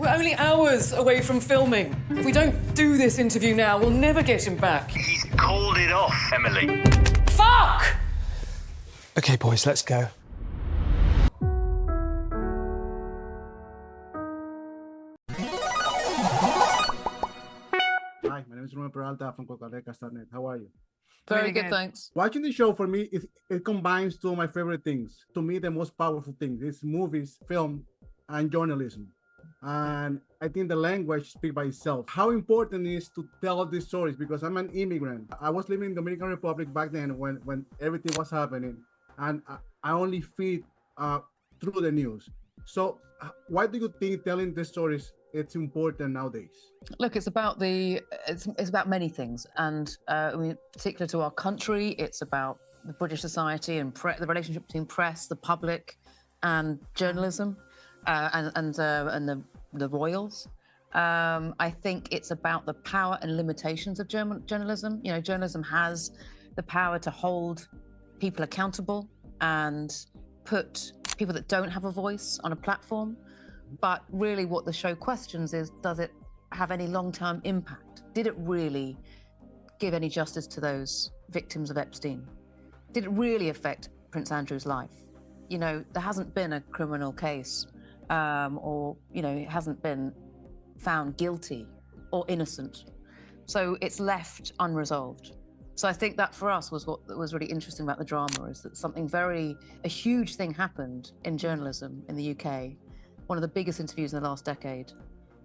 We're only hours away from filming. If we don't do this interview now, we'll never get him back. He's called it off, Emily. Fuck! OK, boys, let's go. Hi, my name is Ruben Peralta from Coca-Cola.net. How are you? Very Really good, good. thanks. Watching the show, for me, it combines two of my favorite things. To me, the most powerful thing is movies, film, and journalism. And I think the language speaks by itself. How important it is to tell these stories, because I'm an immigrant. I was living in the Dominican Republic back then when everything was happening, and I only feed through the news. So why do you think telling the stories it's important nowadays? Look, it's about it's about many things, and I mean, particular to our country, it's about the British society and the relationship between press, the public, and journalism, and the royals. I think it's about the power and limitations of journalism. You know, journalism has the power to hold people accountable and put people that don't have a voice on a platform. But really what the show questions is, does it have any long-term impact? Did it really give any justice to those victims of Epstein? Did it really affect Prince Andrew's life? You know, there hasn't been a criminal case or, you know, it hasn't been found guilty or innocent. So it's left unresolved. So I think that for us was what was really interesting about the drama, is that a huge thing happened in journalism in the UK, one of the biggest interviews in the last decade,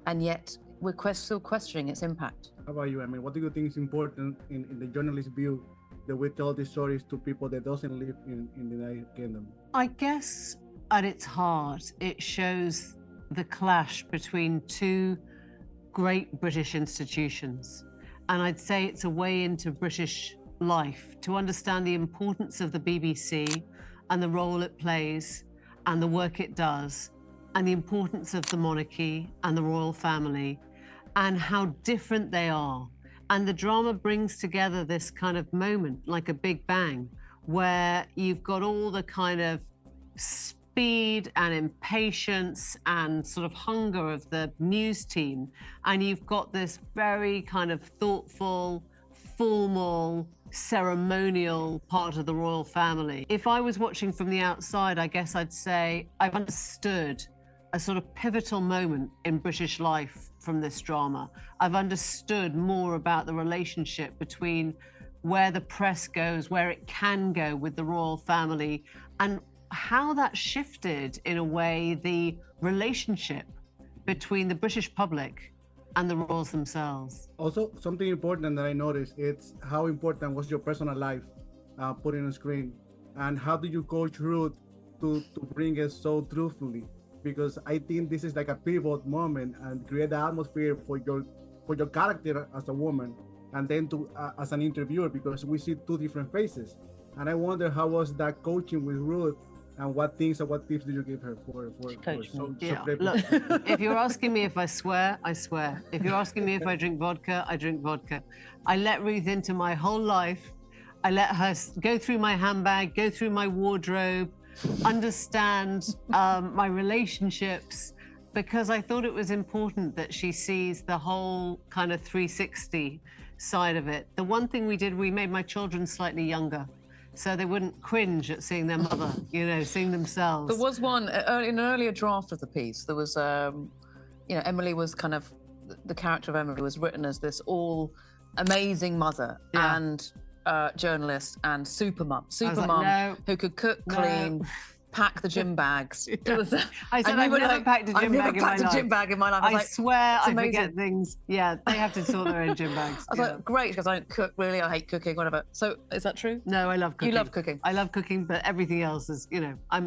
and yet we're still questioning its impact. How about you? I mean, what do you think is important in the journalist view that we tell these stories to people that doesn't live in the United Kingdom? I guess at its heart, it shows the clash between two great British institutions. And I'd say it's a way into British life to understand the importance of the BBC and the role it plays and the work it does, and the importance of the monarchy and the royal family and how different they are. And the drama brings together this kind of moment, like a big bang, where you've got all the kind of speed and impatience and sort of hunger of the news team, and you've got this very kind of thoughtful, formal, ceremonial part of the royal family. If I was watching from the outside, I guess I'd say I've understood a sort of pivotal moment in British life from this drama. I've understood more about the relationship between where the press goes, where it can go with the royal family, and how that shifted, in a way, the relationship between the British public and the royals themselves. Also, something important that I noticed, it's how important was your personal life put in on screen, and how do you coach Ruth to bring it so truthfully? Because I think this is like a pivot moment and create the atmosphere for your character as a woman, and then to as an interviewer, because we see two different faces. And I wonder, how was that coaching with Ruth, and what things or what tips did you give her for Yeah. Look, if you're asking me if I swear, I swear. If you're asking me if I drink vodka, I drink vodka. I let Ruth into my whole life. I let her go through my handbag, go through my wardrobe, understand my relationships, because I thought it was important that she sees the whole kind of 360 side of it. The one thing we did, we made my children slightly younger, so they wouldn't cringe at seeing their mother, you know, seeing themselves. There was one, in an earlier draft of the piece, there was, you know, Emily was kind of, the character of Emily was written as this all amazing mother and journalist and super mum who could cook, clean, pack the gym bags. I said I've never packed a gym bag in my life. I swear I forget things. Yeah, they have to sort their own gym bags. I was like, great, because I don't cook really. I hate cooking, whatever. So is that true? No, I love cooking. You love cooking. I love cooking, but everything else is, you know, I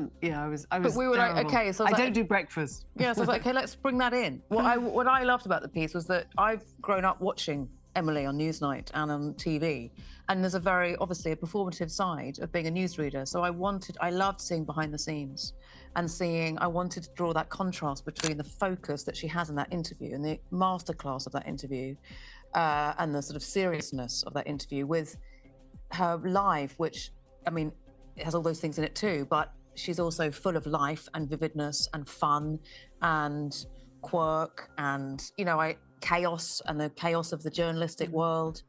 was. But we were terrible. like, okay, so I don't do breakfast. Yeah, so I was like, okay, let's bring that in. What I loved about the piece was that I've grown up watching Emily on Newsnight and on TV, and there's obviously a performative side of being a newsreader. So I loved seeing behind the scenes and I wanted to draw that contrast between the focus that she has in that interview and the masterclass of that interview and the sort of seriousness of that interview with her life, which, I mean, it has all those things in it too, but she's also full of life and vividness and fun and quirk and, chaos and the chaos of the journalistic world.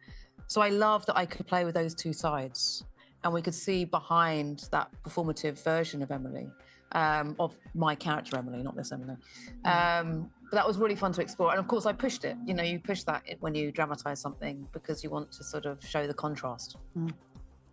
So I love that I could play with those two sides and we could see behind that performative version of Emily, of my character Emily, not this Emily. But that was really fun to explore. And of course I pushed it. You push that when you dramatize something because you want to sort of show the contrast.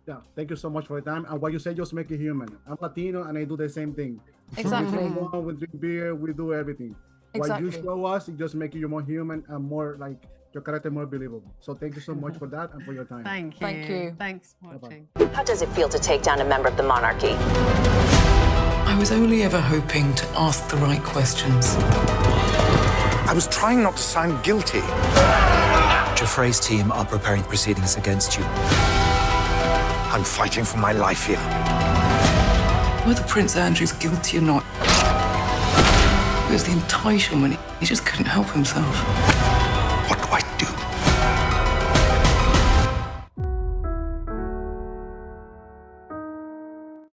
Yeah, thank you so much for your time. And what you said, just make it human. I'm Latino and I do the same thing. Exactly. We drink beer, we do everything. Exactly. What you show us, it just makes you more human and more like your character more believable. So thank you so much for that and for your time. Thank you. Thank you. Thanks for watching. How does it feel to take down a member of the monarchy? I was only ever hoping to ask the right questions. I was trying not to sound guilty. Geoffrey's team are preparing proceedings against you. I'm fighting for my life here. Whether Prince Andrew's guilty or not, it was the entitlement. He just couldn't help himself. What do I do?